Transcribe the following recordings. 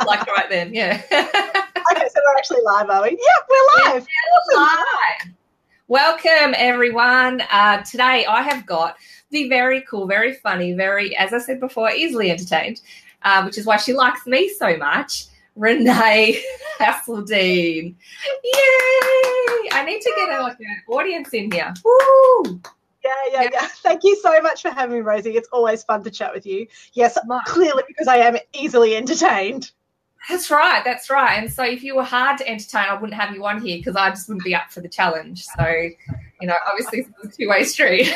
like right then, yeah. Okay, so we're actually live, are we? Yeah, we're live. Yeah, we're live. Welcome, everyone. Today I have got the very cool, very funny, very, as I said before, easily entertained, which is why she likes me so much, Renee Hasseldine. Yay! I need to get an audience in here. Woo! Yeah. Thank you so much for having me, Rosie. It's always fun to chat with you. Yes, clearly because I am easily entertained. That's right. And so if you were hard to entertain, I wouldn't have you on here because I just wouldn't be up for the challenge. So, obviously it's a two-way street.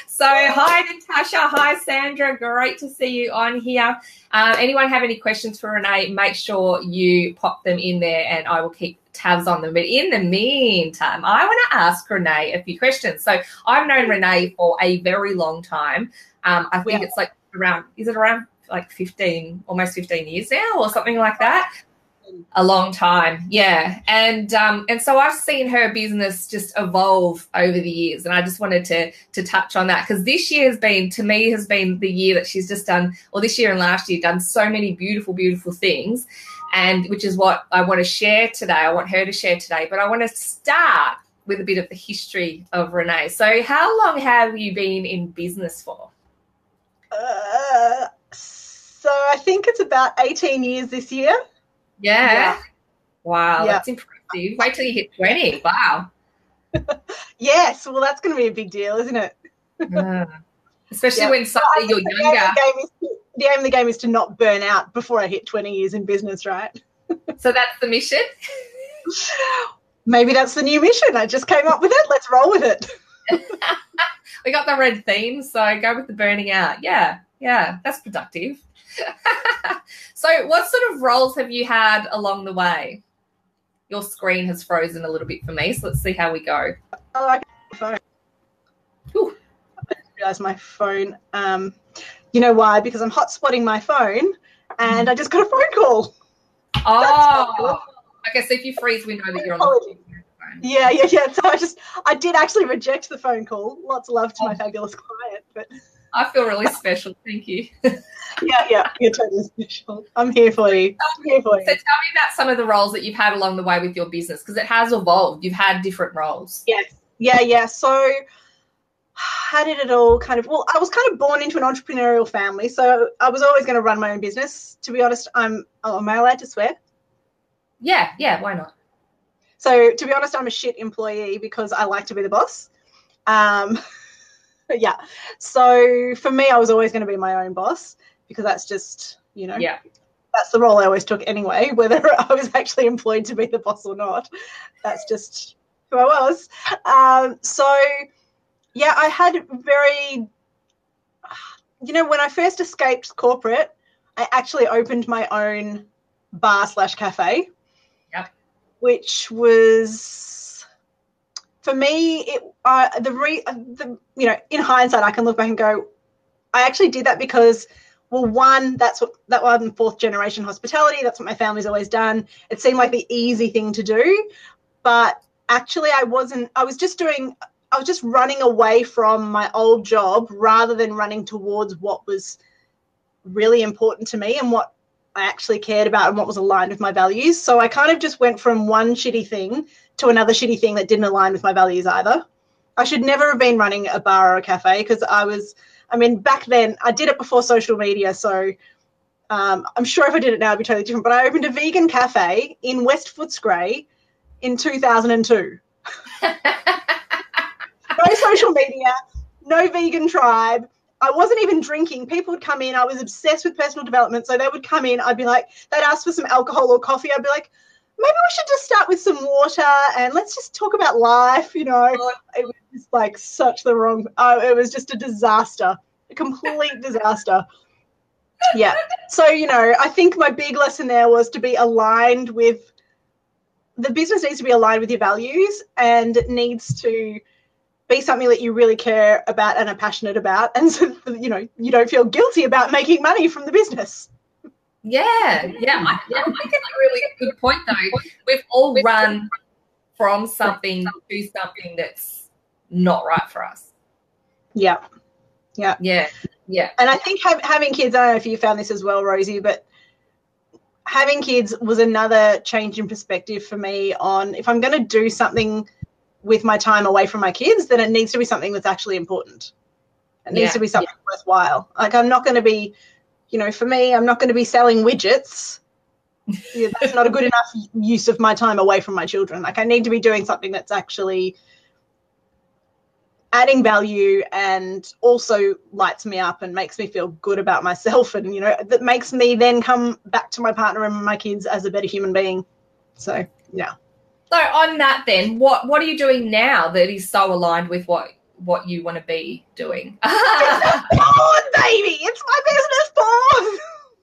So hi, Natasha. Hi, Sandra. Great to see you on here. Anyone have any questions for Renee, make sure you pop them in there and I will keep tabs on them. But in the meantime, I want to ask Renee a few questions. So I've known Renee for a very long time. I think it's like around 15 years now or something like that. A long time, yeah. And so I've seen her business just evolve over the years, and I just wanted to touch on that because this year has been the year that she's just done, or this year and last year, done so many beautiful, beautiful things, and which is what I want to share today. I want her to share today, but I want to start with a bit of the history of Renee. So how long have you been in business for? So I think it's about 18 years this year. Yeah. Wow, that's impressive. Wait till you hit 20. Wow. Yes, well, that's going to be a big deal, isn't it? Especially when suddenly you're younger. The aim of the game is to not burn out before I hit 20 years in business, right? So that's the mission? Maybe that's the new mission. I just came up with it. Let's roll with it. We got the red theme, so go with the burning out. Yeah, that's productive. So what sort of roles have you had along the way? Your screen has frozen a little bit for me, so let's see how we go. Oh, I got my phone. Ooh. I didn't realise my phone. You know why? Because I'm hotspotting my phone and I just got a phone call. Oh, okay, so if you freeze, we know that you're on the phone. Yeah. So I did actually reject the phone call. Lots of love to my fabulous client, but I feel really special. Thank you. Yeah, you're totally special. I'm here for you. So tell me about some of the roles that you've had along the way with your business, because it has evolved. You've had different roles. Yes. Yeah. So how did it all I was kind of born into an entrepreneurial family, so I was always going to run my own business. To be honest, am I allowed to swear? Yeah, why not? So to be honest, I'm a shit employee because I like to be the boss. Yeah. So for me, I was always going to be my own boss because that's just, that's the role I always took anyway, whether I was actually employed to be the boss or not. That's just who I was. I had when I first escaped corporate, I actually opened my own bar/cafe. Yep. Which was, for me, in hindsight, I can look back and go, I actually did that because, well, one, that was fourth generation hospitality. That's what my family's always done. It seemed like the easy thing to do, but actually I wasn't. I was just running away from my old job rather than running towards what was really important to me and what I actually cared about and what was aligned with my values. So I kind of just went from one shitty thing to another shitty thing that didn't align with my values either. I should never have been running a bar or a cafe because back then I did it before social media. So I'm sure if I did it now, it'd be totally different. But I opened a vegan cafe in West Footscray in 2002. No social media, no vegan tribe. I wasn't even drinking. People would come in. I was obsessed with personal development. So they would come in. I'd be like, they'd ask for some alcohol or coffee. I'd be like, maybe we should just start with some water and let's just talk about life, It was just like it was just a disaster, a complete disaster. Yeah. So, I think my big lesson there was to be aligned with, the business needs to be aligned with your values and it needs to be something that you really care about and are passionate about. And so, you don't feel guilty about making money from the business. Yeah. I think it's a really good point, though. We've all run from something to something that's not right for us. Yeah. Yeah. And I think having kids, I don't know if you found this as well, Rosie, but having kids was another change in perspective for me on if I'm going to do something with my time away from my kids, then it needs to be something that's actually important. It needs to be something worthwhile. Like, I'm not going to be, for me, I'm not going to be selling widgets. Yeah, that's not a good enough use of my time away from my children. Like, I need to be doing something that's actually adding value and also lights me up and makes me feel good about myself, and that makes me then come back to my partner and my kids as a better human being. So yeah. So on that then, what are you doing now that is so aligned with what you want to be doing? Porn, baby, it's my business porn.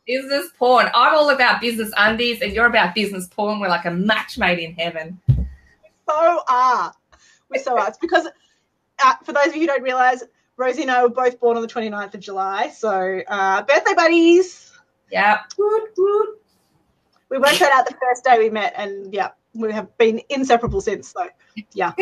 Business porn. I'm all about business undies and you're about business porn. We're like a match made in heaven. We so are. It's because for those of you who don't realise, Rosie and I were both born on the 29th of July. So birthday buddies. Yeah. We worked that out the first day we met, and yeah, we have been inseparable since. So yeah.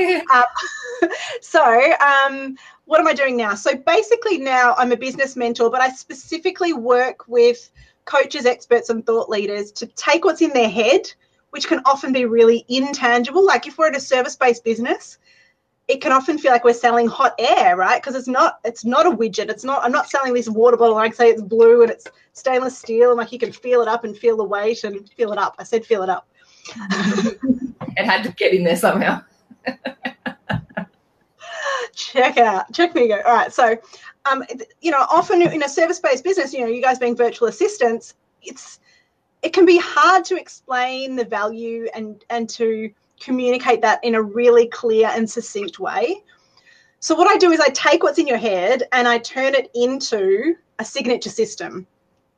What am I doing now? So basically now I'm a business mentor, but I specifically work with coaches, experts and thought leaders to take what's in their head, which can often be really intangible. Like if we're in a service-based business, it can often feel like we're selling hot air, right? Because it's not a widget. I'm not selling this water bottle. Like say it's blue and it's stainless steel, and like you can feel it up and feel the weight and feel it up. I said feel it up. It had to get in there somehow. Check me go. All right. So, often in a service-based business, you guys being virtual assistants, it can be hard to explain the value and to communicate that in a really clear and succinct way. So what I do is I take what's in your head and I turn it into a signature system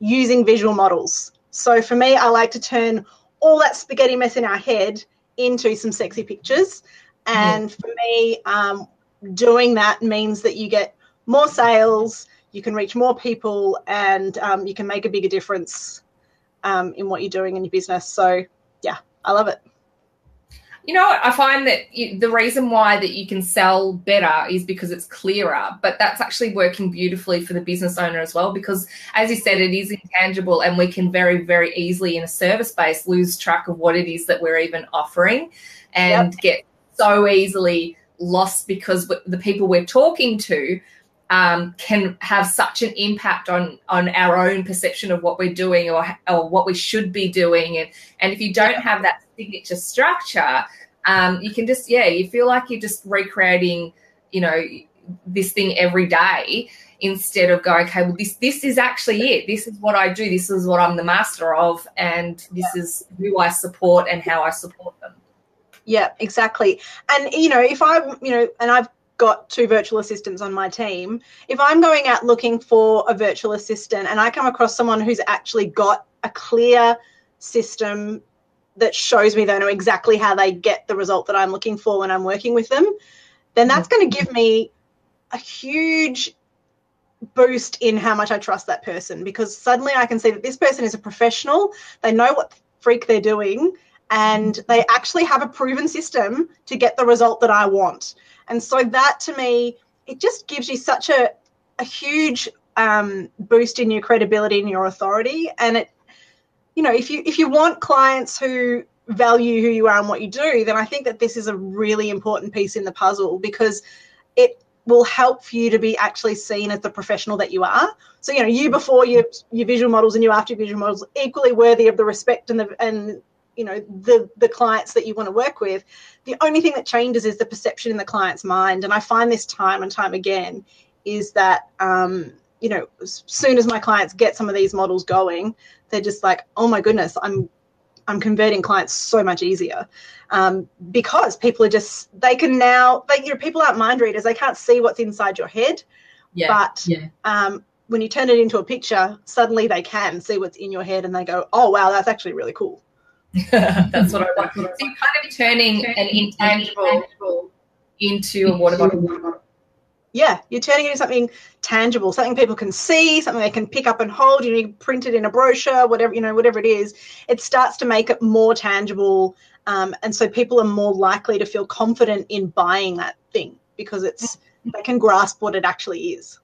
using visual models. So for me, I like to turn all that spaghetti mess in our head into some sexy pictures. And for me, doing that means that you get more sales, you can reach more people, and you can make a bigger difference in what you're doing in your business. So yeah, I love it. I find that the reason why that you can sell better is because it's clearer, but that's actually working beautifully for the business owner as well, because as you said, it is intangible and we can very, very easily in a service base lose track of what it is that we're even offering and get so easily lost because the people we're talking to can have such an impact on our own perception of what we're doing or what we should be doing. And if you don't have that signature structure, you can just, you feel like you're just recreating, this thing every day instead of going, okay, well, this is actually it. This is what I do. This is what I'm the master of. And this is who I support and how I support them. Yeah, exactly. And, if and I've got 2 virtual assistants on my team, if I'm going out looking for a virtual assistant and I come across someone who's actually got a clear system that shows me they know exactly how they get the result that I'm looking for when I'm working with them, then that's going to give me a huge boost in how much I trust that person, because suddenly I can see that this person is a professional, they know what freak they're doing, and they actually have a proven system to get the result that I want. And so that, to me, it just gives you such a huge boost in your credibility and your authority. And it, if you want clients who value who you are and what you do, then I think that this is a really important piece in the puzzle, because it will help for you to be actually seen as the professional that you are. So, you before your visual models and you after your visual models, equally worthy of the respect and the clients that you want to work with. The only thing that changes is the perception in the client's mind. And I find this time and time again is that, as soon as my clients get some of these models going, they're just like, oh my goodness, I'm converting clients so much easier, because people are just, people aren't mind readers. They can't see what's inside your head. But when you turn it into a picture, suddenly they can see what's in your head and they go, oh, wow, that's actually really cool. That's what I want. So you're kind of turning an intangible into a water bottle. Yeah, you're turning it into something tangible, something people can see, something they can pick up and hold. You print it in a brochure, whatever it is. It starts to make it more tangible, and so people are more likely to feel confident in buying that thing because they can grasp what it actually is.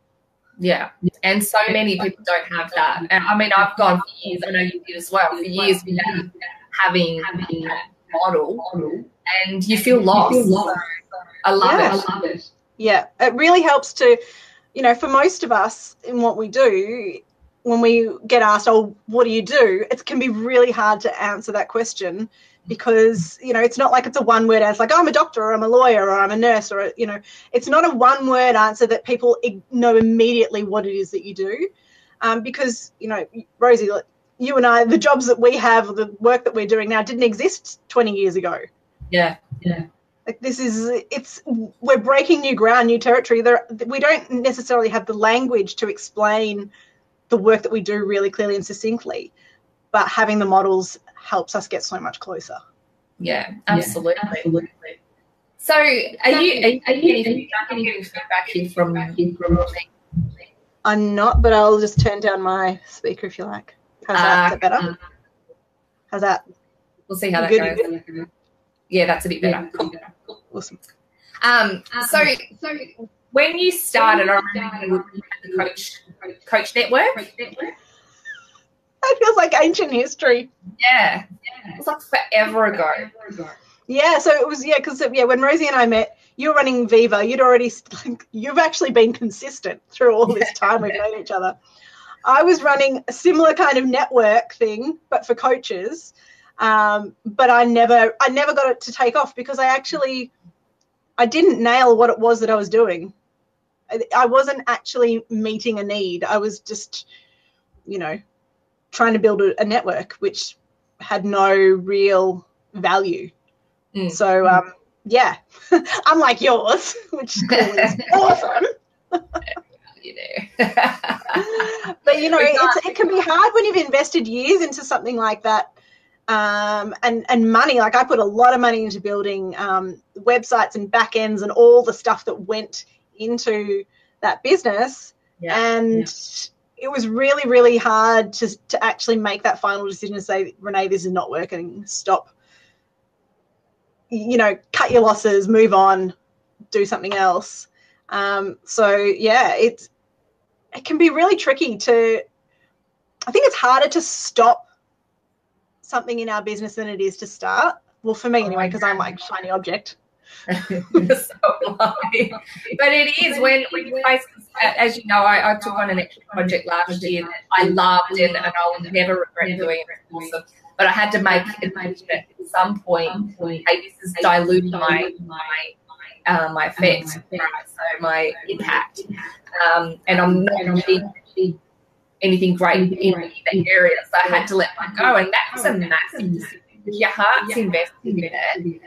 Yeah. And so many people don't have that. And I mean, I've gone for years, I know you did as well, for years without having that model, and you feel lost. So I love it. Yeah, it really helps to, for most of us in what we do, when we get asked, oh, what do you do? It can be really hard to answer that question because, it's not like it's a one-word answer, like, oh, I'm a doctor or I'm a lawyer or I'm a nurse or, it's not a one-word answer that people know immediately what it is that you do. Because, Rosie, you and I, the jobs that we have, the work that we're doing now didn't exist 20 years ago. Yeah. Like we're breaking new ground, new territory. We don't necessarily have the language to explain the work that we do really clearly and succinctly, but having the models helps us get so much closer. Yeah, absolutely. So are you getting feedback here from I'm not, but I'll just turn down my speaker if you like. How's that? Is that better? How's that? We'll see how that goes. Yeah, that's a bit better. Cool. Awesome. So when you started, I remember you had the Coach Network. That feels like ancient history. Yeah. It was like forever ago. Yeah, so it was, because when Rosie and I met, you were running Viva. You've actually been consistent through all this time we've known each other. I was running a similar kind of network thing, but for coaches. But I never got it to take off because I didn't nail what it was that I was doing. I wasn't actually meeting a need. I was just, trying to build a network which had no real value. So, unlike yours, which is awesome. You do. But, it can be hard when you've invested years into something like that. And money, like I put a lot of money into building websites and back ends and all the stuff that went into that business. It was really, really hard to actually make that final decision and say, Renee, this is not working. Stop. Cut your losses, move on, do something else. It can be really tricky I think it's harder to stop something in our business than it is to start. Well, for me anyway, because I'm like shiny object. So but it is when you face, as you know, I took on an extra project last year that I loved and I will never regret doing it. It's awesome. But I had to make it at some point, hey, this is diluting my effect, right? So my impact. And I'm not getting anything great in that area. So I had to let that go. And that was a massive decision. Your heart's invested in it.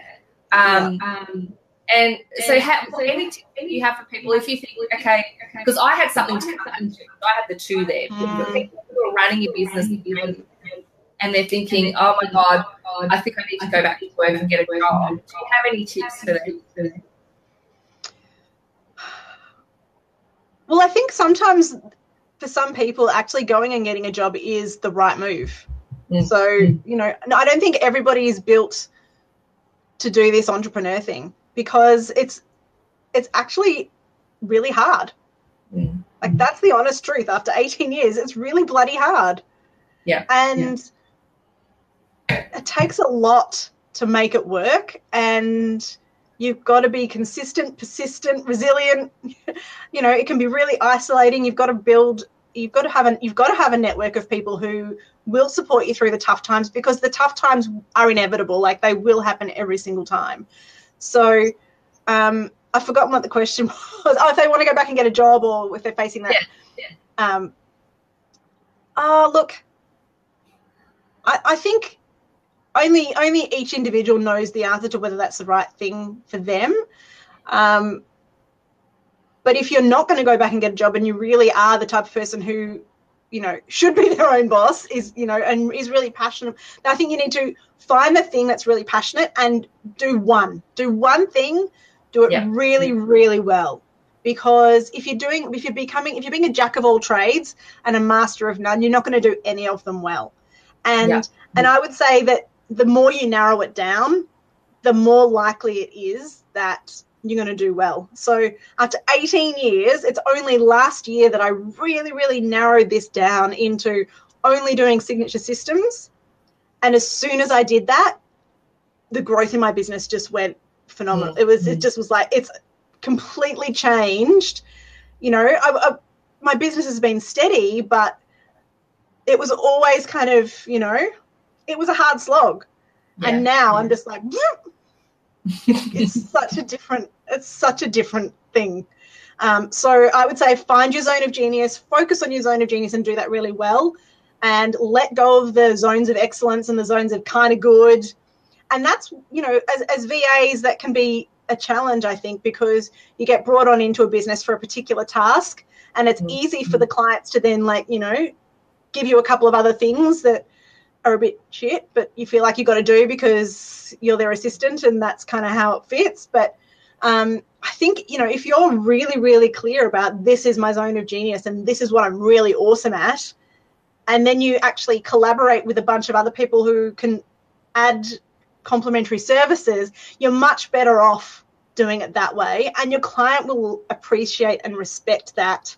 And so any tip you have for people, if you think, okay, because I had something to cut into, I had the two there. People who are running a business and they're thinking, oh my God, I think I need to go back to work and get a job. Do you have any tips for them? Well, I think sometimes for some people, actually going and getting a job is the right move. So, I don't think everybody is built to do this entrepreneur thing because it's actually really hard. Like, that's the honest truth. After 18 years, it's really bloody hard. Yeah. And it takes a lot to make it work, and you've got to be consistent, persistent, resilient. It can be really isolating. You've got to have a network of people who will support you through the tough times, because the tough times are inevitable. Like, they will happen every single time. So I've forgotten what the question was. Oh, if they want to go back and get a job, or if they're facing that. Look, I think only each individual knows the answer to whether that's the right thing for them. But if you're not going to go back and get a job, and you really are the type of person who, should be their own boss, and is really passionate, I think you need to find the thing that's really passionate and do one thing, do it really, really well. Because if you're being a jack of all trades and a master of none, you're not going to do any of them well. And I would say that the more you narrow it down, the more likely it is that you're going to do well. So after 18 years, it's only last year that I really, really narrowed this down into only doing signature systems. And as soon as I did that, the growth in my business just went phenomenal. It just was like, it's completely changed. You know, my business has been steady, but it was always kind of, you know, it was a hard slog. Yeah. And now I'm just like, it's such a different thing. So I would say find your zone of genius, focus on your zone of genius and do that really well, and let go of the zones of excellence and the zones of kind of good. And that's, you know, as VAs, that can be a challenge, I think, because you get brought on into a business for a particular task, and it's easy for the clients to then, like, you know, give you a couple of other things that are a bit shit, but you feel like you got to do because you're their assistant, and that's kind of how it fits. But I think, you know, if you're really, really clear about this is my zone of genius and this is what I'm really awesome at, and then you actually collaborate with a bunch of other people who can add complementary services, you're much better off doing it that way, and your client will appreciate and respect that.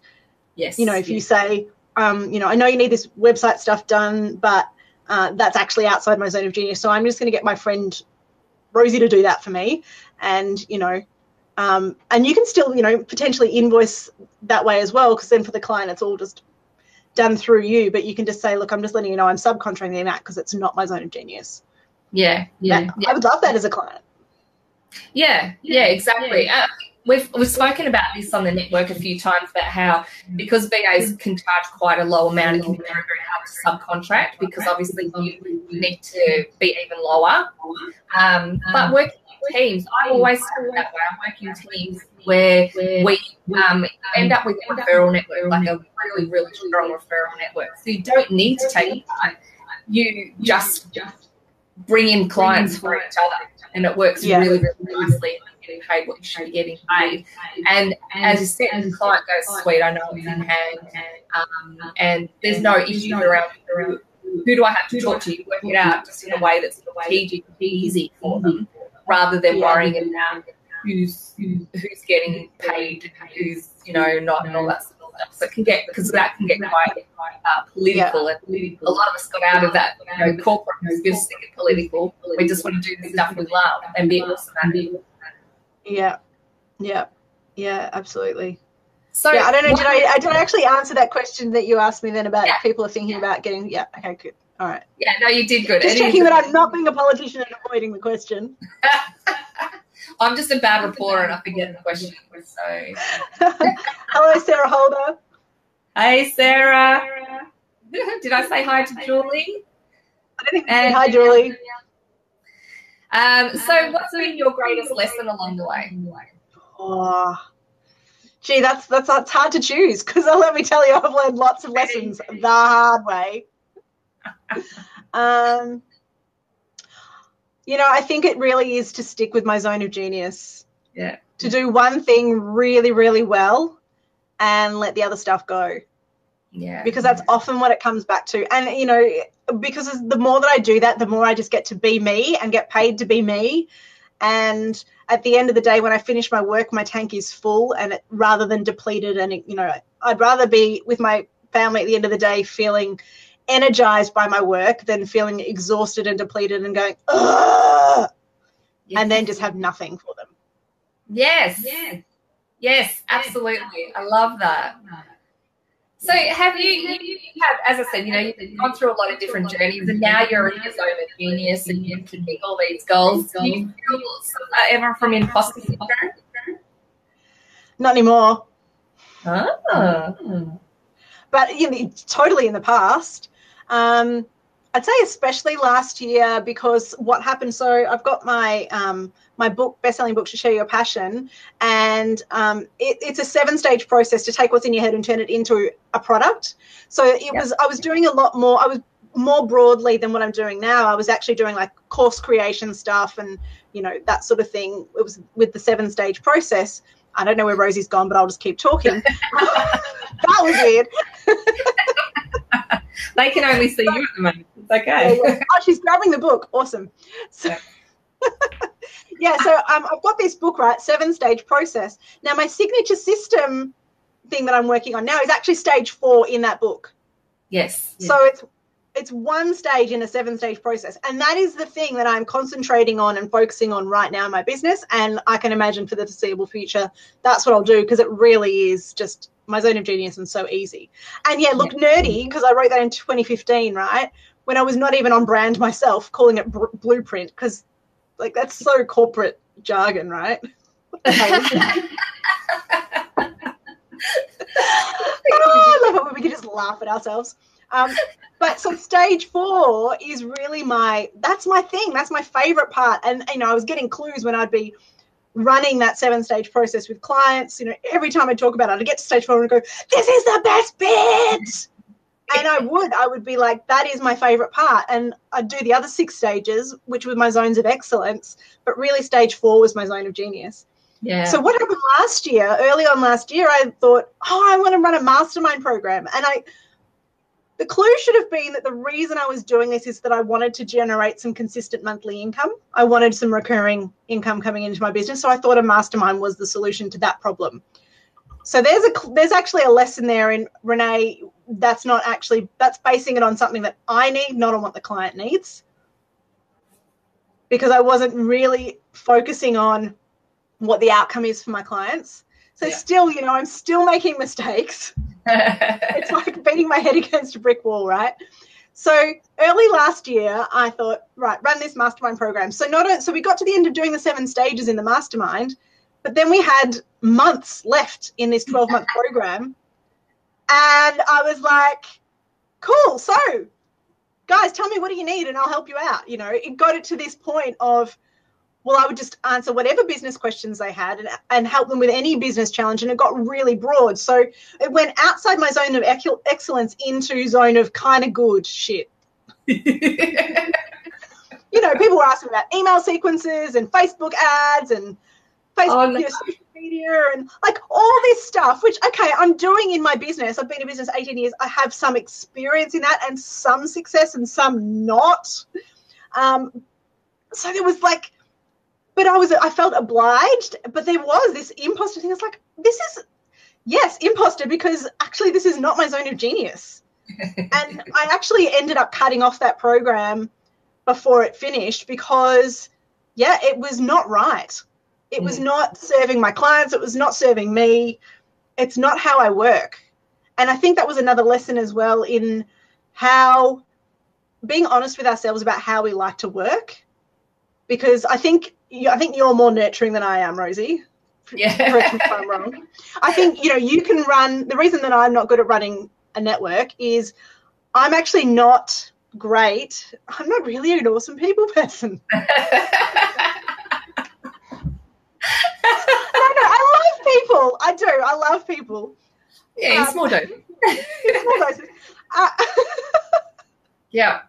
Yes. You know, if you say, you know, I know you need this website stuff done, but that's actually outside my zone of genius, so I'm just going to get my friend Rosie to do that for me. And, you know, and you can still, you know, potentially invoice that way as well, because then for the client it's all just done through you, but you can just say, look, I'm just letting you know I'm subcontracting that because it's not my zone of genius. Yeah. I would love that as a client. Yeah, exactly. We've spoken about this on the network a few times, about how because VAs can charge quite a low amount, it can be very, very hard to subcontract, because obviously you need to be even lower. But working in teams, I always feel that way. I work in teams where we end up with a referral network, like a really, really strong referral network. So you don't need to take time. You just bring in clients for each other, and it works really, really nicely. Getting paid what you should be getting paid, and as you said, the client goes, sweet, I know it's in hand, and there's no issue around who do I have to talk to. You work it out just in a way that's strategic, easy for them, rather than worrying about who's getting paid, who's, you know, not, and all that sort of stuff. So it can get, because that can get quite political, and a lot of us got out of that, you know, corporate business to get political. We just want to do the stuff we love and be awesome at it. Yeah, absolutely. So I don't know, did I actually answer that question that you asked me then about if people are thinking about getting, okay, good. All right. Yeah, no, you did good. Just checking that I'm not being a politician and avoiding the question. I'm just a bad reporter and I forget the question. So hello, Sarah Holder. Hey, Sarah. Did I say hi to Julie? I don't think hi, Julie. So what's been your greatest lesson along the way? Oh, gee, that's hard to choose, because let me tell you, I've learned lots of lessons the hard way. You know, I think it really is to stick with my zone of genius. Yeah. To do one thing really, really well and let the other stuff go. Yeah. Because that's often what it comes back to. And, you know, because the more that I do that, the more I just get to be me and get paid to be me. And at the end of the day, when I finish my work, my tank is full, and rather than depleted. And, you know, I'd rather be with my family at the end of the day feeling energized by my work than feeling exhausted and depleted and going, ugh, and then just have nothing for them. Yes, absolutely. I love that. So have you have, as I said, you know, you've gone through a lot of different journeys, and now you're in your zone of genius and you can meet all these goals. Do you feel ever from imposter syndrome? Not anymore. Oh. But, you know, totally in the past. I'd say especially last year, because what happened, so I've got my my book, best-selling book, To Share Your Passion, and it's a 7-stage process to take what's in your head and turn it into a product. So I was doing a lot more, I was more broadly than what I'm doing now. I was actually doing like course creation stuff and, you know, that sort of thing. It was with the 7-stage process. I don't know where Rosie's gone, but I'll just keep talking. That was weird. They can only see you at the moment. It's okay. Yeah. Oh, she's grabbing the book. Awesome. So, Yeah, so I've got this book, right, 7-stage process. Now, my signature system thing that I'm working on now is actually stage 4 in that book. Yes. So it's one stage in a 7-stage process. And that is the thing that I'm concentrating on and focusing on right now in my business. And I can imagine for the foreseeable future, that's what I'll do, because it really is just my zone of genius and so easy. And yeah, look, nerdy, because I wrote that in 2015, right? When I was not even on brand myself, calling it blueprint, because like that's so corporate jargon, right? I love it when we can just laugh at ourselves. But so stage 4 is really that's my thing. That's my favorite part. And, you know, I was getting clues when I'd be running that 7-stage process with clients. You know, every time I talk about it, I'd get to stage 4 and go, this is the best bit. And I would be like, that is my favorite part. And I'd do the other 6 stages, which were my zones of excellence. But really stage 4 was my zone of genius. Yeah. So what happened early on last year, I thought, I want to run a mastermind program. And the clue should have been that the reason I was doing this is that I wanted to generate some consistent monthly income. I wanted some recurring income coming into my business. So I thought a mastermind was the solution to that problem. So there's actually a lesson there in Renee. That's basing it on something that I need, not on what the client needs. Because I wasn't really focusing on what the outcome is for my clients. So still, you know, I'm still making mistakes. It's like beating my head against a brick wall, right? So early last year, I thought, right, run this mastermind program. So we got to the end of doing the 7 stages in the mastermind, but then we had months left in this 12-month program. And I was like, cool. So guys, tell me, what do you need? And I'll help you out. You know, it got it to this point of, well, I would just answer whatever business questions they had and help them with any business challenge. And it got really broad. So it went outside my zone of excellence into zone of kind of good shit. You know, people were asking about email sequences and Facebook ads and Facebook, social media and like all this stuff, which, okay, I'm doing in my business. I've been in business 18 years. I have some experience in that and some success and some not. So there was like, but I felt obliged, but there was this imposter thing. It's like, imposter, because actually this is not my zone of genius. And I actually ended up cutting off that program before it finished because, it was not right. It was not serving my clients. It was not serving me. It's not how I work. And I think that was another lesson as well in how being honest with ourselves about how we like to work. Because I think you're more nurturing than I am, Rosie. Yeah. Correct me if I'm wrong. I think, you know, you can run. The reason that I'm not good at running a network is I'm actually not great. I'm not really an awesome people person. No, I love people. I do. I love people. Yeah, in small doses. Small doses. Yeah.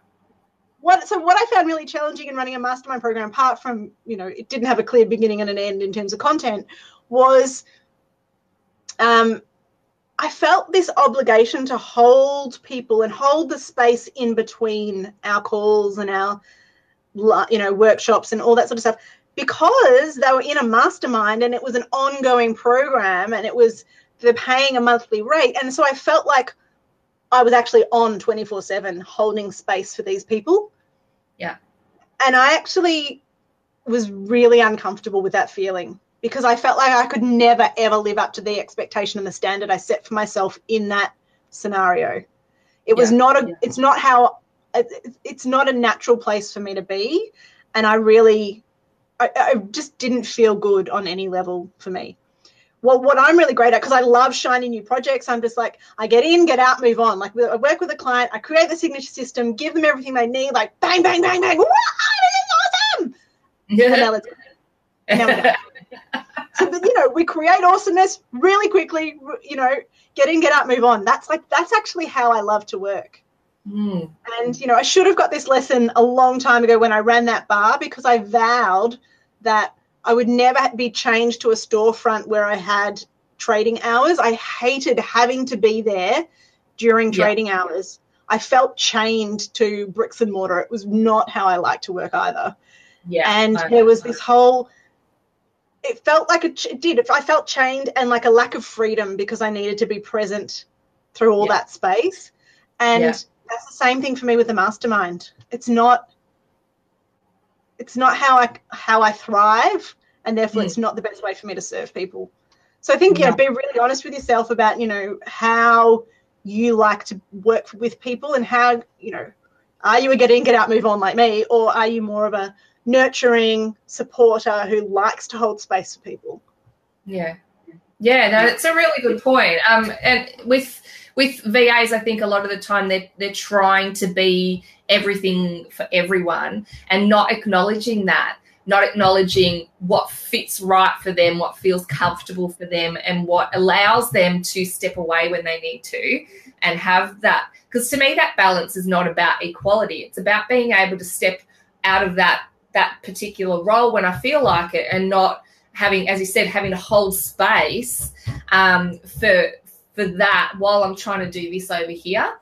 What I found really challenging in running a mastermind program, apart from, you know, it didn't have a clear beginning and an end in terms of content, was I felt this obligation to hold people and hold the space in between our calls and our, you know, workshops and all that sort of stuff, because they were in a mastermind and it was an ongoing program and they're paying a monthly rate. And so I felt like I was actually on 24/7 holding space for these people. Yeah. And I actually was really uncomfortable with that feeling because I felt like I could never, ever live up to the expectation and the standard I set for myself in that scenario. It's not a natural place for me to be. And I just didn't feel good on any level for me. Well, what I'm really great at, because I love shiny new projects, I'm just like, I get in, get out, move on. Like, I work with a client, I create the signature system, give them everything they need, like, bang, bang, bang, bang. Wow, this is awesome. Yeah. And now we're done. So, you know, we create awesomeness really quickly, you know, get in, get out, move on. That's actually how I love to work. Mm. And, you know, I should have got this lesson a long time ago when I ran that bar, because I vowed that I would never be changed to a storefront where I had trading hours. I hated having to be there during trading hours. I felt chained to bricks and mortar. It was not how I like to work either. Yeah. And there was this whole it felt like it did. I felt chained and like a lack of freedom because I needed to be present through all that space. And that's the same thing for me with the mastermind. It's not how I thrive, and therefore it's not the best way for me to serve people. So I think, be really honest with yourself about, how you like to work with people, and how, are you a get in, get out, move on like me, or are you more of a nurturing supporter who likes to hold space for people? Yeah, no, it's a really good point. And with VAs, I think a lot of the time they're trying to be everything for everyone and not acknowledging that, not acknowledging what fits right for them, what feels comfortable for them, and what allows them to step away when they need to and have that. Because to me, that balance is not about equality. It's about being able to step out of that particular role when I feel like it, and not having, as you said, having to hold space for that while I'm trying to do this over here.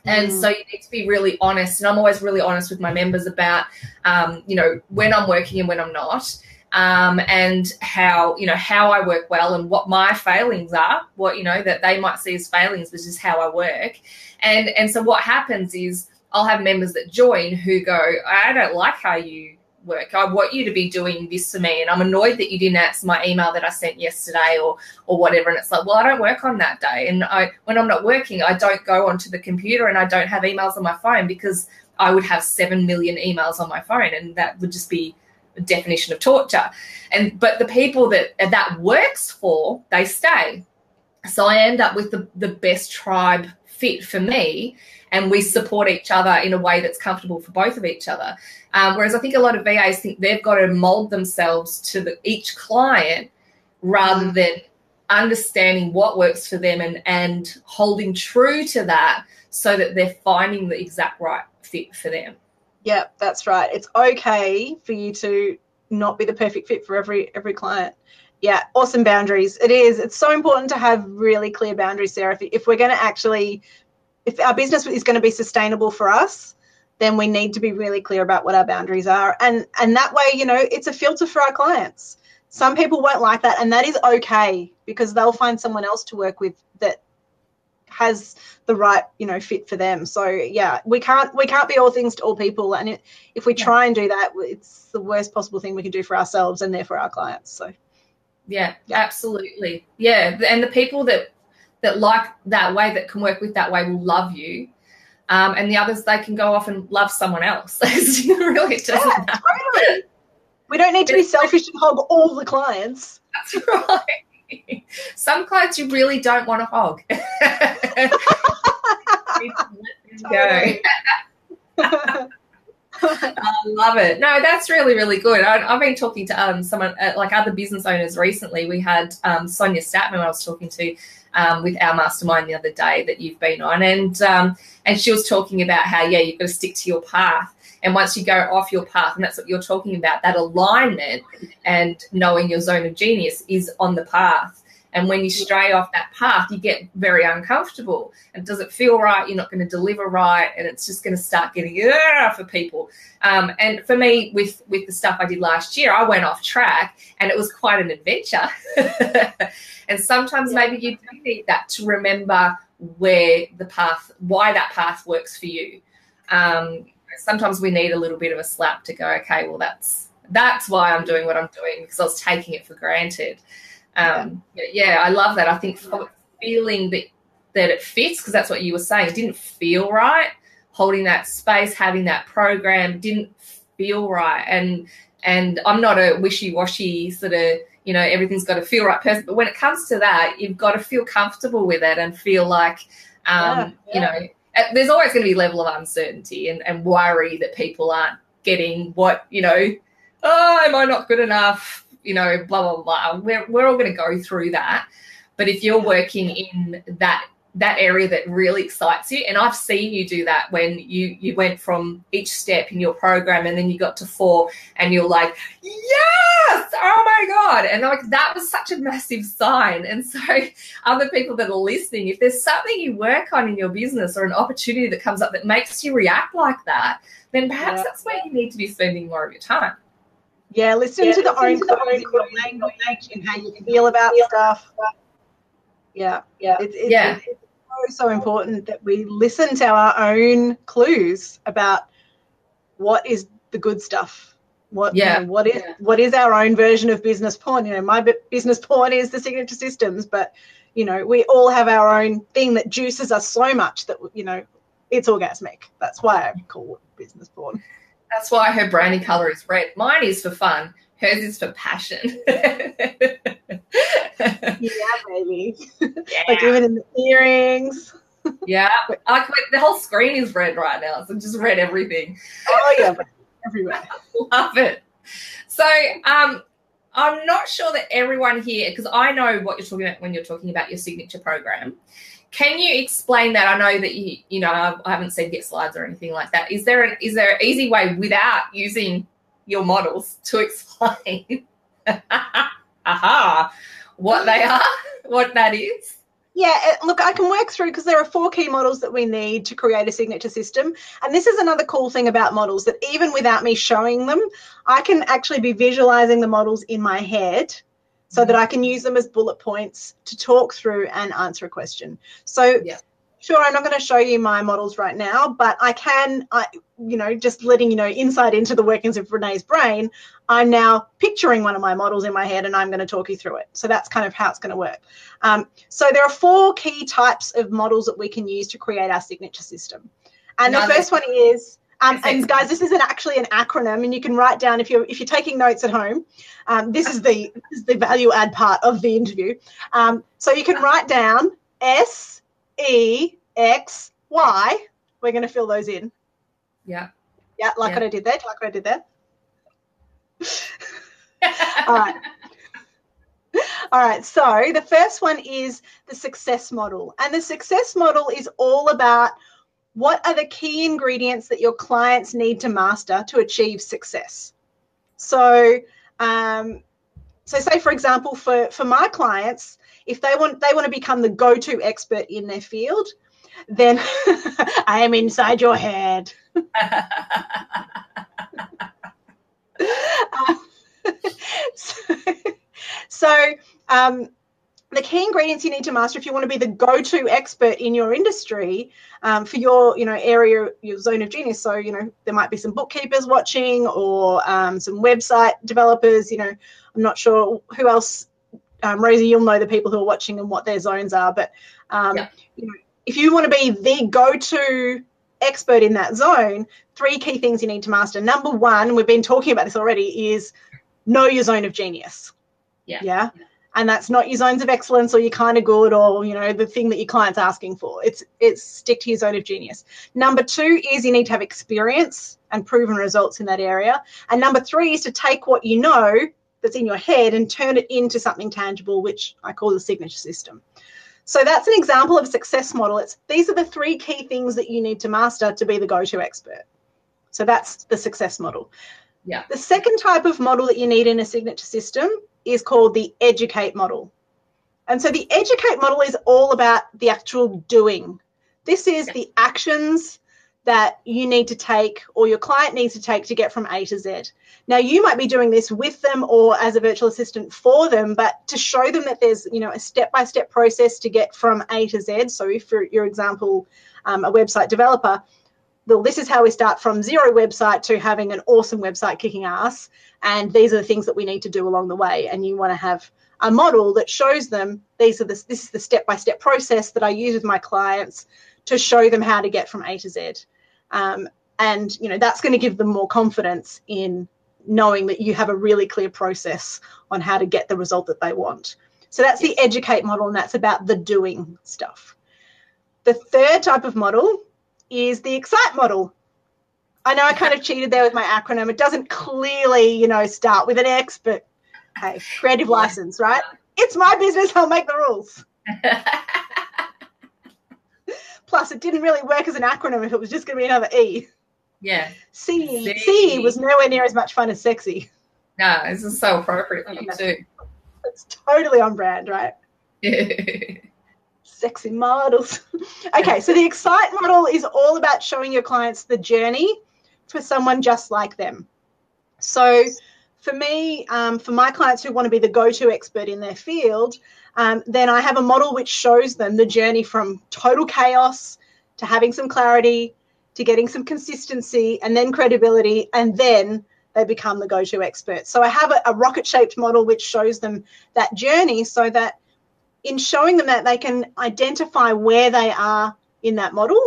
And so you need to be really honest. And I'm always really honest with my members about, when I'm working and when I'm not, and how I work well and what my failings are, what, that they might see as failings, which is how I work. And so what happens is I'll have members that join who go, I don't like how you work. I want you to be doing this for me, and I'm annoyed that you didn't answer my email that I sent yesterday or whatever. And it's like, well, I don't work on that day, and when I'm not working, I don't go onto the computer and I don't have emails on my phone, because I would have 7 million emails on my phone, and that would just be a definition of torture. But the people that works for, they stay. So I end up with the best tribe fit for me, and we support each other in a way that's comfortable for both of each other. Whereas I think a lot of VAs think they've got to mold themselves to each client rather than understanding what works for them and holding true to that, so that they're finding the exact right fit for them. Yeah, that's right. It's okay for you to not be the perfect fit for every client. Yeah, awesome boundaries. It is. It's so important to have really clear boundaries, Sarah. If we're going to actually, if our business is going to be sustainable for us, then we need to be really clear about what our boundaries are. And that way, it's a filter for our clients. Some people won't like that, and that is okay, because they'll find someone else to work with that has the right, fit for them. So yeah, we can't be all things to all people. And if we try and do that, it's the worst possible thing we can do for ourselves and therefore our clients. So yeah. Absolutely. Yeah. And the people that like that way, that can work with that way, will love you. And the others, they can go off and love someone else. Really, it doesn't matter. Totally. We don't need to be selfish and hog all the clients. That's right. Some clients you really don't want to hog. Go. I love it. No, that's really, really good. I've been talking to someone, like other business owners recently. We had Sonia Statman I was talking to with our mastermind the other day that you've been on, and she was talking about how, you've got to stick to your path. And once you go off your path, and that's what you're talking about, that alignment and knowing your zone of genius is on the path. And when you stray off that path, you get very uncomfortable. And does it feel right? You're not going to deliver right. And it's just going to start getting for people. And for me, with the stuff I did last year, I went off track, and it was quite an adventure. And sometimes maybe you do need that to remember why that path works for you. Sometimes we need a little bit of a slap to go, okay, well, that's why I'm doing what I'm doing, because I was taking it for granted. I love that. I think feeling that it fits, because that's what you were saying. It didn't feel right. Holding that space, having that program didn't feel right. And I'm not a wishy-washy sort of, everything's got to feel right person. But when it comes to that, you've got to feel comfortable with it and feel like, there's always going to be a level of uncertainty and worry that people aren't getting what, am I not good enough? Blah, blah, blah. We're all going to go through that. But if you're working in that area that really excites you, and I've seen you do that when you went from each step in your program and then you got to 4 and you're like, yes, oh my God. And like, that was such a massive sign. And so other people that are listening, if there's something you work on in your business or an opportunity that comes up that makes you react like that, then perhaps that's where you need to be spending more of your time. Yeah, listen to the own clues in your language and how you feel about stuff. Yeah, it's so important that we listen to our own clues about what is the good stuff. What is our own version of business porn? My business porn is the signature systems, but we all have our own thing that juices us so much that it's orgasmic. That's why I call it business porn. That's why her branding color is red. Mine is for fun. Hers is for passion. Yeah, baby. Yeah. Like even in the earrings. Yeah. The whole screen is red right now. So just read everything. Oh, yeah. Everywhere. Love it. So I'm not sure that everyone here, because I know what you're talking about when you're talking about your signature program. Can you explain that? I know that I haven't said get slides or anything like that. Is there an easy way without using your models to explain what they are, what that is? Yeah, look, I can work through because there are 4 key models that we need to create a signature system. And this is another cool thing about models, that even without me showing them, I can actually be visualizing the models in my head so that I can use them as bullet points to talk through and answer a question. So sure, I'm not going to show you my models right now, but I can, just letting you know insight into the workings of Renee's brain, I'm now picturing one of my models in my head and I'm going to talk you through it. So that's kind of how it's going to work. So there are 4 key types of models that we can use to create our signature system. And the first one is, and guys, this isn't actually an acronym, and you can write down if you're taking notes at home. This is the value add part of the interview. So you can write down SEXY. We're going to fill those in. Yeah. Yeah, like what I did there. Like what I did there. All right. All right. So the first one is the success model. And the success model is all about what are the key ingredients that your clients need to master to achieve success. So, say, for example, for my clients, if they want to become the go-to expert in their field, then I am inside your head. The key ingredients you need to master if you want to be the go-to expert in your industry for your area, your zone of genius. So there might be some bookkeepers watching or some website developers. I'm not sure who else. Rosie, you'll know the people who are watching and what their zones are. But if you want to be the go-to expert in that zone, 3 key things you need to master. Number 1, we've been talking about this already, is know your zone of genius. Yeah. And that's not your zones of excellence or your kind of good or, the thing that your client's asking for. It's stick to your zone of genius. Number 2 is you need to have experience and proven results in that area. And number 3 is to take what you know that's in your head and turn it into something tangible, which I call the signature system. So that's an example of a success model. These are the 3 key things that you need to master to be the go-to expert. So that's the success model. Yeah. The second type of model that you need in a signature system is called the educate model. And so the educate model is all about the actual doing. This is the actions that you need to take or your client needs to take to get from A to Z. Now, you might be doing this with them or as a virtual assistant for them, but to show them that there's, a step-by-step process to get from A to Z. So if, for your example, a website developer, well, this is how we start from 0 website to having an awesome website kicking ass. And these are the things that we need to do along the way. And you want to have a model that shows them this is the step-by-step process that I use with my clients to show them how to get from A to Z. And that's going to give them more confidence in knowing that you have a really clear process on how to get the result that they want. So that's the educate model, and that's about the doing stuff. The third type of model is the excite model. I know I kind of cheated there with my acronym. It doesn't clearly, start with an X, but hey, creative license, right? It's my business. I'll make the rules. Plus, it didn't really work as an acronym if it was just going to be another E. Yeah. C was nowhere near as much fun as sexy. No, this is so appropriate for you too. It's totally on brand, right? Sexy models. Okay, so the excite model is all about showing your clients the journey for someone just like them. So for me, for my clients who want to be the go-to expert in their field, then I have a model which shows them the journey from total chaos to having some clarity, to getting some consistency and then credibility, and then they become the go-to expert. So I have a rocket-shaped model which shows them that journey, so that in showing them that, they can identify where they are in that model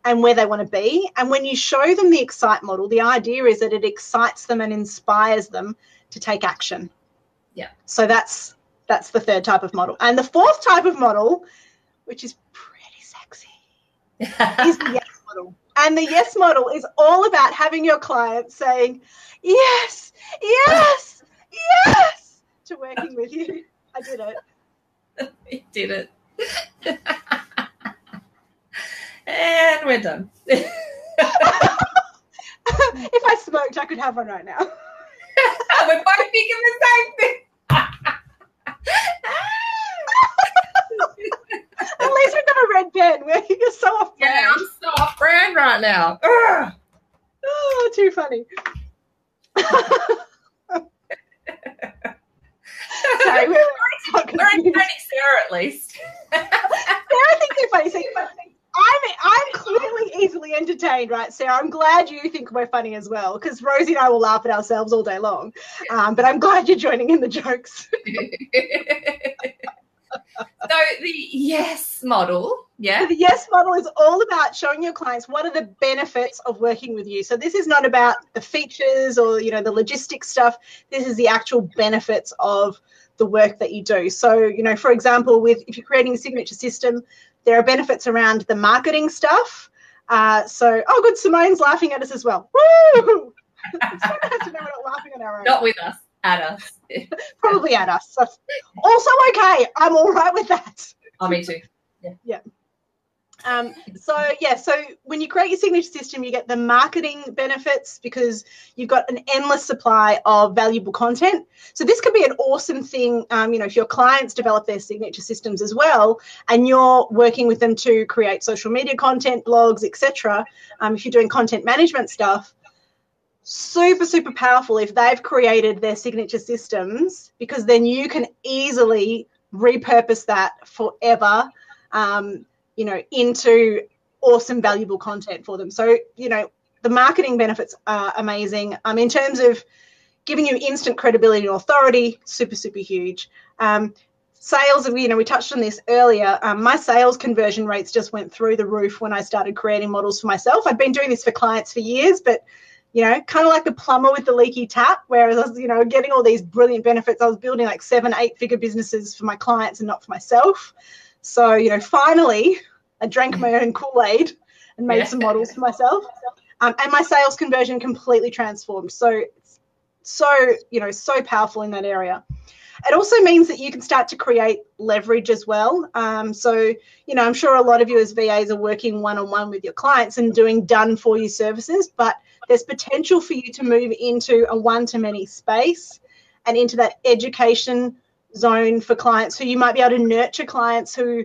and where they want to be. And when you show them the Excite model, the idea is that it excites them and inspires them to take action. Yeah. So that's the third type of model. And the fourth type of model, which is pretty sexy, is the yes model. And the yes model is all about having your client saying, yes, yes, yes, to working with you. I did it. You did it. And we're done. If I smoked, I could have one right now. We're both thinking the same thing. At least we've got a red pen. You're so off brand. Yeah, I'm so off brand right now. Ugh. Oh, too funny. Sorry, we're entertaining Sarah at least. Sarah thinks they're funny. See, I'm clearly easily entertained, right, Sarah? I'm glad you think we're funny as well, because Rosie and I will laugh at ourselves all day long. But I'm glad you're joining in the jokes. So the yes model, yeah? So the yes model is all about showing your clients what are the benefits of working with you. So this is not about the features or, the logistics stuff. This is the actual benefits of the work that you do. So, for example, if you're creating a signature system, there are benefits around the marketing stuff. Good, Simone's laughing at us as well. Woo! It's so nice to know we're not laughing at our own. Not with us, at us. Probably at us. That's also okay. I'm all right with that. Oh, me too. Yeah. So when you create your signature system, you get the marketing benefits because you've got an endless supply of valuable content. So this could be an awesome thing, if your clients develop their signature systems as well, and you're working with them to create social media content, blogs, etc. If you're doing content management stuff, super, super powerful if they've created their signature systems, because then you can easily repurpose that forever, into awesome, valuable content for them. So, the marketing benefits are amazing. In terms of giving you instant credibility and authority, super, super huge. Sales, we touched on this earlier. My sales conversion rates just went through the roof when I started creating models for myself. I'd been doing this for clients for years, but kind of like the plumber with the leaky tap, whereas I was, getting all these brilliant benefits. I was building like 7-8-figure businesses for my clients and not for myself. So, finally, I drank my own Kool-Aid and made some models for myself. And my sales conversion completely transformed. So, so powerful in that area. It also means that you can start to create leverage as well. I'm sure a lot of you as VAs are working one-on-one with your clients and doing done-for-you services, but there's potential for you to move into a one-to-many space and into that education zone for clients who you might be able to nurture clients who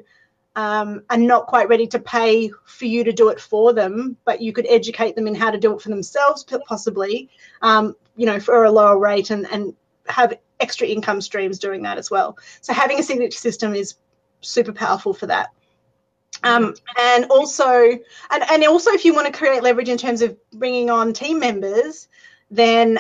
are not quite ready to pay for you to do it for them, but you could educate them in how to do it for themselves, possibly, for a lower rate and have extra income streams doing that as well. So having a signature system is super powerful for that. And also if you want to create leverage in terms of bringing on team members, then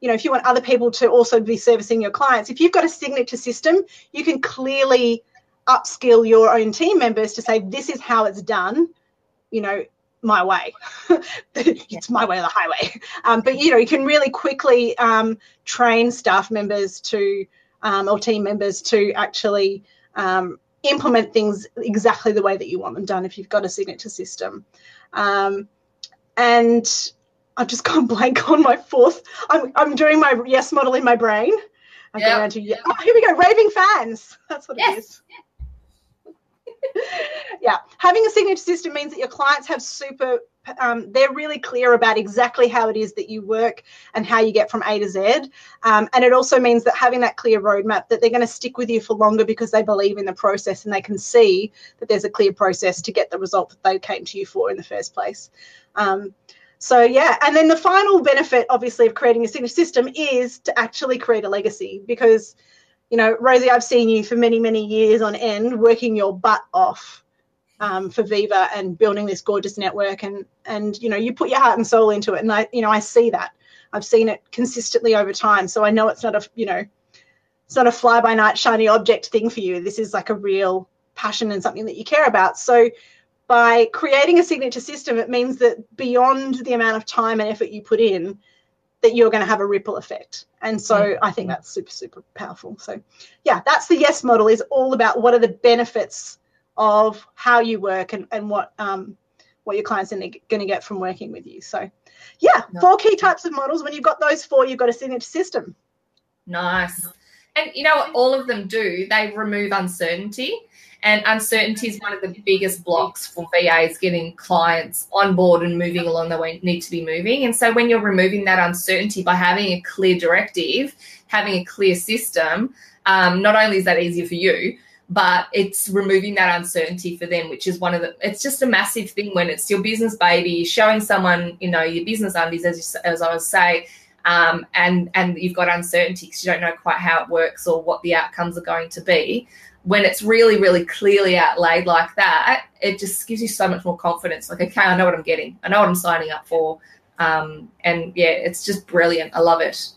if you want other people to also be servicing your clients, if you've got a signature system, you can clearly upskill your own team members to say, this is how it's done, my way. It's my way or the highway. But, you can really quickly train staff members to or team members to actually implement things exactly the way that you want them done if you've got a signature system. And I've just gone blank on my fourth. I'm doing my yes model in my brain. I'm going around to here we go. Raving fans. That's what it is. Yeah, having a signature system means that your clients have they're really clear about exactly how it is that you work and how you get from A to Z. And it also means that having that clear roadmap, that they're going to stick with you for longer because they believe in the process and they can see that there's a clear process to get the result that they came to you for in the first place. So, yeah. And then the final benefit, obviously, of creating a signature system is to actually create a legacy because, you know, Rosie, I've seen you for many, many years on end working your butt off for Viva and building this gorgeous network. And, you know, you put your heart and soul into it. And I see that. I've seen it consistently over time. So I know it's not it's not a fly by night shiny object thing for you. This is like a real passion and something that you care about. So by creating a signature system, it means that beyond the amount of time and effort you put in, that you're going to have a ripple effect. And so I think that's super, super powerful. So yeah, that's the Yes model, is all about what are the benefits of how you work and what your clients are going to get from working with you. So yeah, 4 key types of models. When you've got those 4, you've got a signature system. Nice. And you know what all of them do? They remove uncertainty. And uncertainty is one of the biggest blocks for VAs getting clients on board and moving along the way need to be moving. And so when you're removing that uncertainty by having a clear directive, having a clear system, not only is that easier for you, but it's removing that uncertainty for them, which is it's just a massive thing when it's your business baby, showing someone, you know, your business undies, as I was saying, and you've got uncertainty because you don't know quite how it works or what the outcomes are going to be. When it's really, really clearly outlaid like that, it just gives you so much more confidence. Like, okay, I know what I'm getting. I know what I'm signing up for. And, yeah, it's just brilliant. I love it.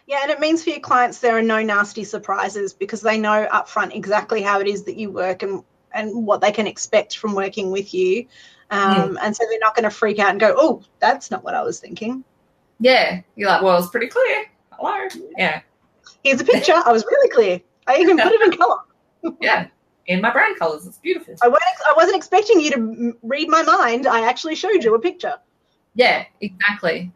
Yeah, and it means for your clients there are no nasty surprises because they know upfront exactly how it is that you work and what they can expect from working with you. And so they're not going to freak out and go, oh, that's not what I was thinking. Yeah. You're like, well, it's pretty clear. Hello. Yeah. Here's a picture. I was really clear. I even put it in colour. Yeah, in my brand colours. It's beautiful. I wasn't expecting you to read my mind. I actually showed you a picture. Yeah, exactly.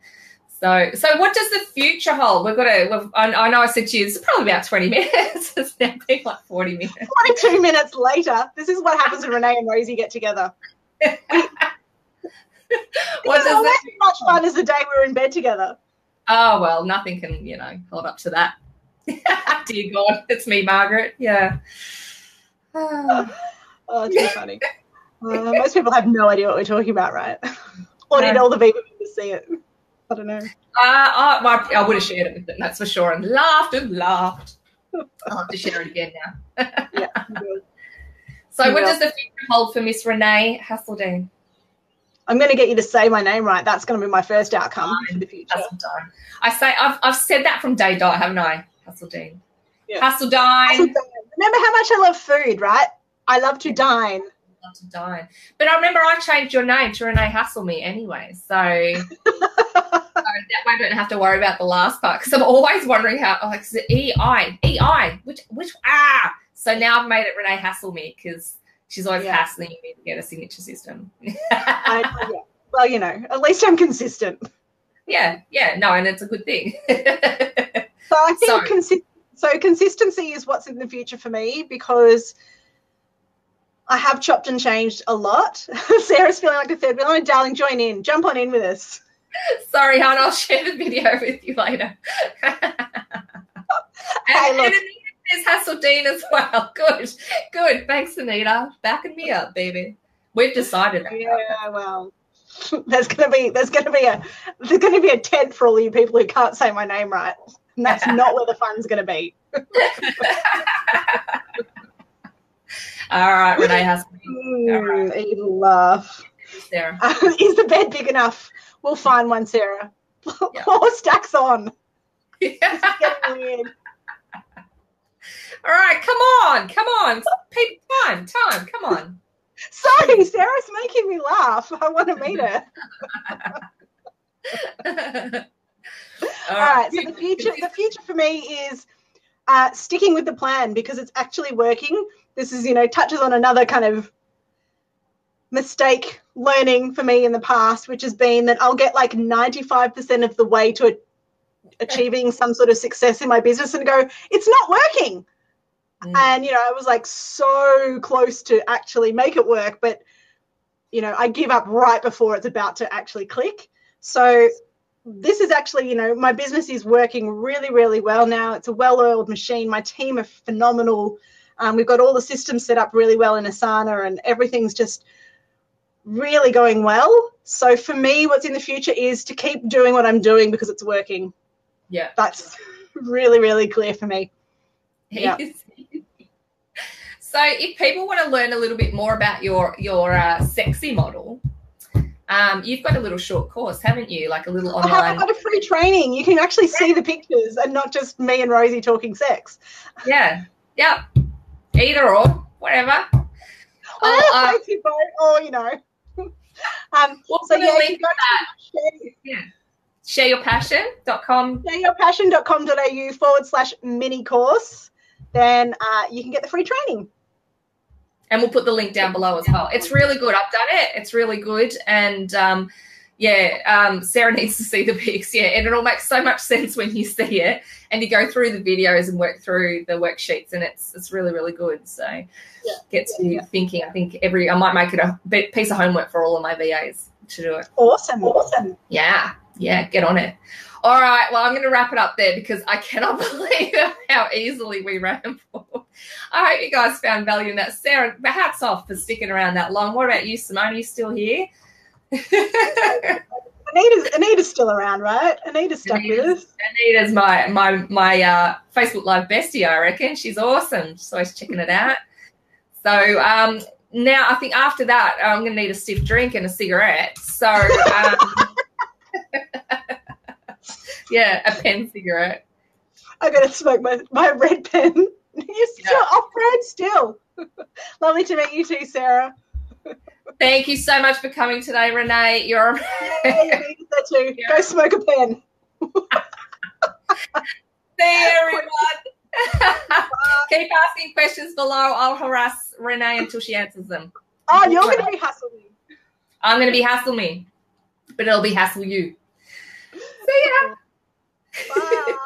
So what does the future hold? I know I said to you, it's probably about 20 minutes. It's now been like 40 minutes. 42 minutes later. This is what happens when Renee and Rosie get together. What does that as much fun as the day we were in bed together. Oh, well, nothing can, hold up to that. Dear God, it's me, Margaret. Yeah. Oh, it's too funny. Most people have no idea what we're talking about, right? Or did all the Viva members see it? I don't know. I would have shared it with them, that's for sure, and laughed and laughed. I'll have to share it again now. Yeah. So what does the future hold for Miss Renee Hasseldine? I'm going to get you to say my name right. That's going to be my first outcome for the future. Hasseldine. I've said that from day dot, haven't I? Hasseldine. Yeah. Hasseldine. Remember how much I love food, right? I love to dine. To dine. But I remember I changed your name to Renee Hasselme anyway, so that way I don't have to worry about the last part because I'm always wondering is it E-I, which so now I've made it Renee Hasselme because she's always hassling me to get a signature system. Well, at least I'm consistent. Yeah, no, and it's a good thing. So I think consistency is what's in the future for me because I have chopped and changed a lot. Sarah's feeling like a third wheel. Oh, darling, join in. Jump on in with us. Sorry, hon. I'll share the video with you later. And Anita's Hasseldine as well. Good. Thanks, Anita. Backing me up, baby. We've decided. Yeah, well, there's gonna be a tent for all you people who can't say my name right, and that's not where the fun's gonna be. All right, Renee Hasselme. Right. Evil laugh. Sarah. Is the bed big enough? We'll find one, Sarah. Yep. 4 stacks on. This is getting weird. All right, come on. Time, come on. Sorry, Sarah's making me laugh. I want to meet her. All right, so the future for me is sticking with the plan because it's actually working. This is, touches on another kind of mistake learning for me in the past, which has been that I'll get like 95% of the way to achieving some sort of success in my business and go, it's not working. And, I was like so close to actually make it work, but, I give up right before it's about to actually click. So this is actually, my business is working really, really well now. It's a well-oiled machine. My team are phenomenal. We've got all the systems set up really well in Asana and everything's just really going well. So for me, what's in the future is to keep doing what I'm doing because it's working. Yeah. That's really, really clear for me. Yeah. So if people want to learn a little bit more about your sexy model, you've got a little short course, haven't you? Like a little online. I've got a free training. You can actually see the pictures and not just me and Rosie talking sex. Yeah. Yep. Either or, whatever. Or, you know. So yeah, you go to shareyourpassion.com. shareyourpassion.com.au/mini course. Then you can get the free training. And we'll put the link down below as well. It's really good. I've done it. It's really good. And, Sarah needs to see the pics. Yeah, and it'll make so much sense when you see it and you go through the videos and work through the worksheets, and it's really, really good. So gets you thinking. I think I might make it a piece of homework for all of my VAs to do it. Awesome. Yeah, get on it. All right, well, I'm going to wrap it up there because I cannot believe how easily we rambled. I hope you guys found value in that. Sarah, hats off for sticking around that long. What about you, Simone? Are you still here? Anita's still around, right? Anita's stuck with us. Anita's my Facebook Live bestie, I reckon. She's awesome. She's always checking it out. So now I think after that, I'm going to need a stiff drink and a cigarette. So, a pen cigarette. I got to smoke my red pen. You're still off-road still. Lovely to meet you too, Sarah. Thank you so much for coming today, Renee. You're you that too. Go smoke a pen. See you, everyone. Keep asking questions below. I'll harass Renee until she answers them. Oh, you're going to be hassle me. I'm going to be hassle me, but it'll be hassle you. See ya. Bye.